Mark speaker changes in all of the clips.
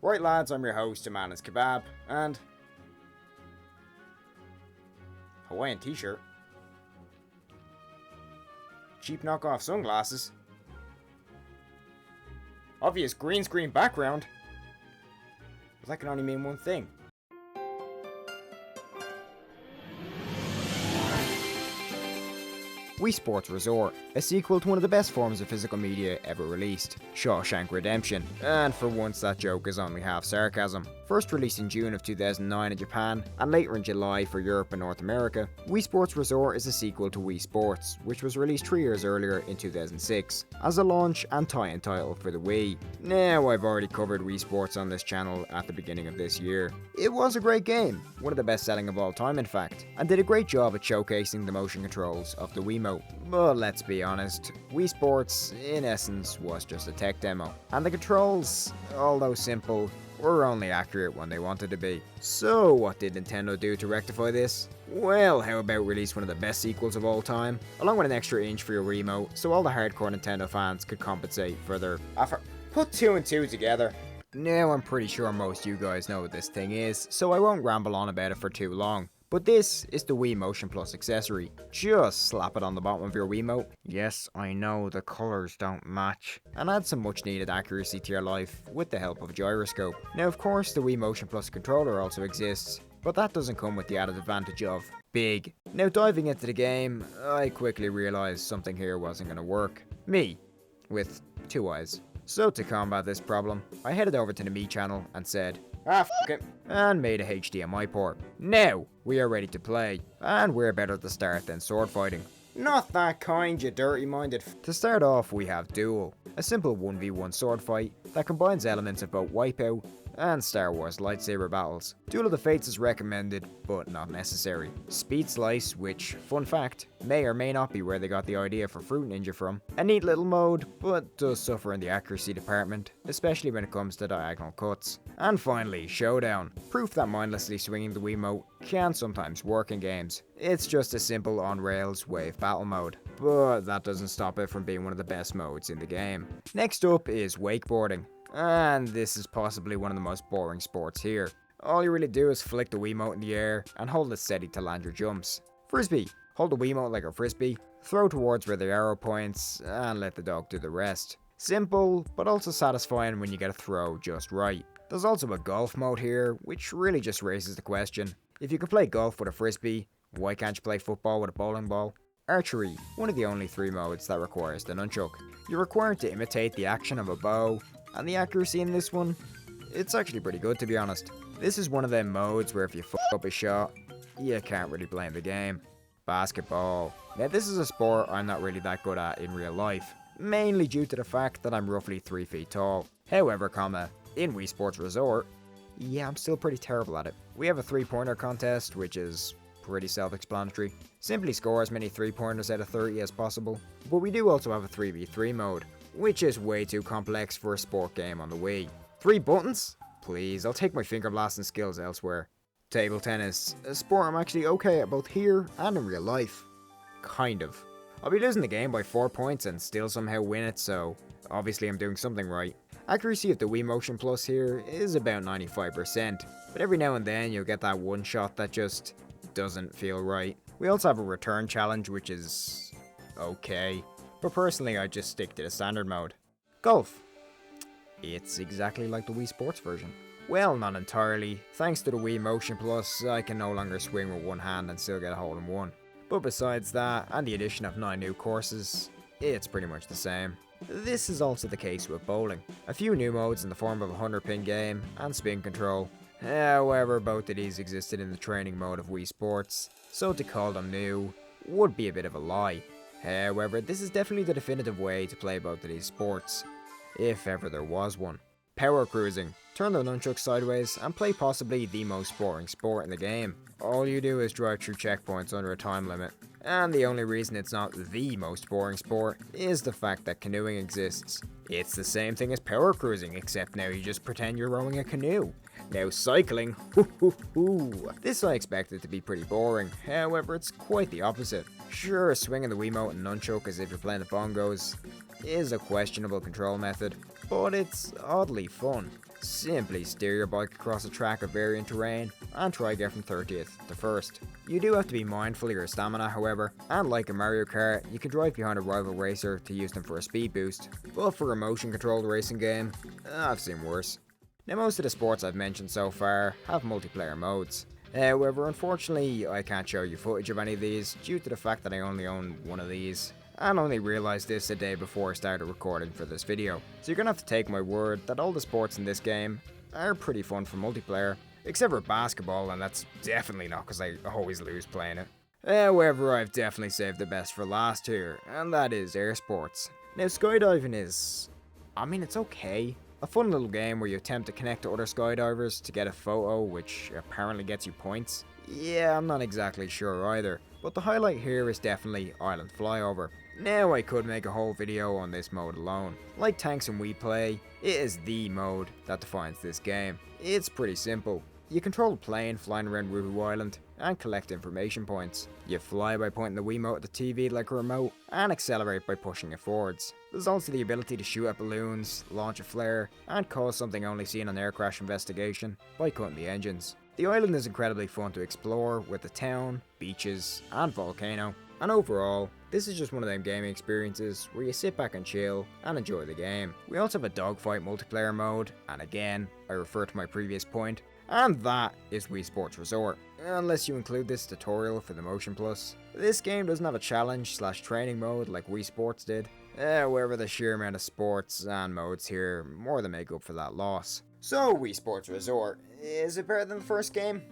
Speaker 1: Right lads, I'm your host, man is Kebab, and Hawaiian t-shirt, cheap knockoff sunglasses, obvious green screen background, but that can only mean one thing. Wii Sports Resort, a sequel to one of the best forms of physical media ever released, Shawshank Redemption, and for once that joke is only half sarcasm. First released in June of 2009 in Japan, and later in July for Europe and North America, Wii Sports Resort is a sequel to Wii Sports, which was released 3 years earlier in 2006, as a launch and tie-in title for the Wii. Now, I've already covered Wii Sports on this channel at the beginning of this year. It was a great game, one of the best selling of all time in fact, and did a great job at showcasing the motion controls of the Wiimote. But let's be honest, Wii Sports, in essence, was just a tech demo, and the controls, although simple, were only accurate when they wanted to be. So what did Nintendo do to rectify this? Well, how about release one of the best sequels of all time, along with an extra inch for your Wiimote, so all the hardcore Nintendo fans could compensate for their effort. Put 2 and 2 together. Now I'm pretty sure most of you guys know what this thing is, so I won't ramble on about it for too long. But this is the Wii Motion Plus accessory. Just slap it on the bottom of your Wiimote. Yes, I know the colours don't match. And add some much needed accuracy to your life with the help of a gyroscope. Now of course the Wii Motion Plus controller also exists, but that doesn't come with the added advantage of big. Now diving into the game, I quickly realised something here wasn't going to work. Me, with 2 eyes. So to combat this problem, I headed over to the Me channel and said, f it, and made a HDMI port. Now, we are ready to play, and we're better to start than sword fighting. Not that kind, you dirty-minded To start off, we have Duel, a simple 1v1 sword fight that combines elements of both Wipeout and Star Wars lightsaber battles. Duel of the Fates is recommended, but not necessary. Speed Slice, which, fun fact, may or may not be where they got the idea for Fruit Ninja from. A neat little mode, but does suffer in the accuracy department, especially when it comes to diagonal cuts. And finally, Showdown, proof that mindlessly swinging the Wiimote can sometimes work in games. It's just a simple on-rails wave battle mode, but that doesn't stop it from being one of the best modes in the game. Next up is Wakeboarding. And this is possibly one of the most boring sports here. All you really do is flick the Wiimote in the air and hold it steady to land your jumps. Frisbee. Hold the Wiimote like a frisbee, throw towards where the arrow points, and let the dog do the rest. Simple, but also satisfying when you get a throw just right. There's also a golf mode here, which really just raises the question. If you can play golf with a frisbee, why can't you play football with a bowling ball? Archery, one of the only 3 modes that requires the nunchuck. You're required to imitate the action of a bow, and the accuracy in this one, it's actually pretty good to be honest. This is one of them modes where if you fuck up a shot, you can't really blame the game. Basketball. Now this is a sport I'm not really that good at in real life, mainly due to the fact that I'm roughly 3 feet tall. However, in Wii Sports Resort, yeah, I'm still pretty terrible at it. We have a 3-pointer contest, which is pretty self-explanatory. Simply score as many 3-pointers out of 30 as possible. But we do also have a 3v3 mode, which is way too complex for a sport game on the Wii. 3 buttons? Please, I'll take my finger blasting skills elsewhere. Table tennis, a sport I'm actually okay at both here and in real life. Kind of. I'll be losing the game by 4 points and still somehow win it, so obviously I'm doing something right. Accuracy of the Wii Motion Plus here is about 95%, but every now and then you'll get that one shot that just doesn't feel right. We also have a return challenge, which is okay, but personally I just stick to the standard mode. Golf. It's exactly like the Wii Sports version. Well, not entirely. Thanks to the Wii Motion Plus, I can no longer swing with one hand and still get a hole in one. But besides that, and the addition of 9 new courses, it's pretty much the same. This is also the case with bowling. A few new modes in the form of a 100-pin game and spin control. However, both of these existed in the training mode of Wii Sports, so to call them new would be a bit of a lie. However, this is definitely the definitive way to play both of these sports, if ever there was one. Power cruising. Turn the nunchuck sideways and play possibly the most boring sport in the game. All you do is drive through checkpoints under a time limit. And the only reason it's not the most boring sport is the fact that canoeing exists. It's the same thing as power cruising, except now you just pretend you're rowing a canoe. Now cycling, This I expected to be pretty boring, however it's quite the opposite. Sure, swinging the Wiimote and nunchuck as if you're playing the bongos is a questionable control method, but it's oddly fun. Simply steer your bike across a track of varying terrain and try get from 30th to 1st. You do have to be mindful of your stamina however, and like in Mario Kart, you can drive behind a rival racer to use them for a speed boost, but for a motion controlled racing game, I've seen worse. Now most of the sports I've mentioned so far have multiplayer modes. However, unfortunately I can't show you footage of any of these due to the fact that I only own one of these, and only realised this a day before I started recording for this video. So you're gonna have to take my word that all the sports in this game are pretty fun for multiplayer, except for basketball, and that's definitely not because I always lose playing it. However, I've definitely saved the best for last here, and that is air sports. Now skydiving is, it's okay. A fun little game where you attempt to connect to other skydivers to get a photo which apparently gets you points. Yeah, I'm not exactly sure either, but the highlight here is definitely Island Flyover. Now I could make a whole video on this mode alone. Like Tanks and Wii Play, it is the mode that defines this game. It's pretty simple. You control a plane flying around Wuhu Island and collect information points. You fly by pointing the Wiimote at the TV like a remote and accelerate by pushing it forwards. There's also the ability to shoot at balloons, launch a flare, and cause something only seen on Air Crash Investigation by cutting the engines. The island is incredibly fun to explore with the town, beaches, and volcano. And overall, this is just one of them gaming experiences where you sit back and chill and enjoy the game. We also have a dogfight multiplayer mode, and again, I refer to my previous point, and that is Wii Sports Resort, unless you include this tutorial for the Motion Plus. This game doesn't have a challenge / training mode like Wii Sports did, however the sheer amount of sports and modes here more than make up for that loss. So Wii Sports Resort, is it better than the first game?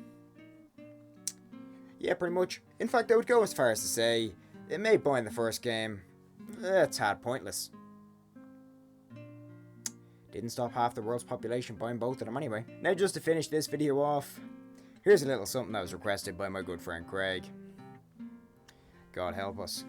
Speaker 1: Yeah, pretty much. In fact, I would go as far as to say, it made buying the first game a tad pointless. Didn't stop half the world's population buying both of them anyway. Now just to finish this video off, here's a little something that was requested by my good friend Craig. God help us.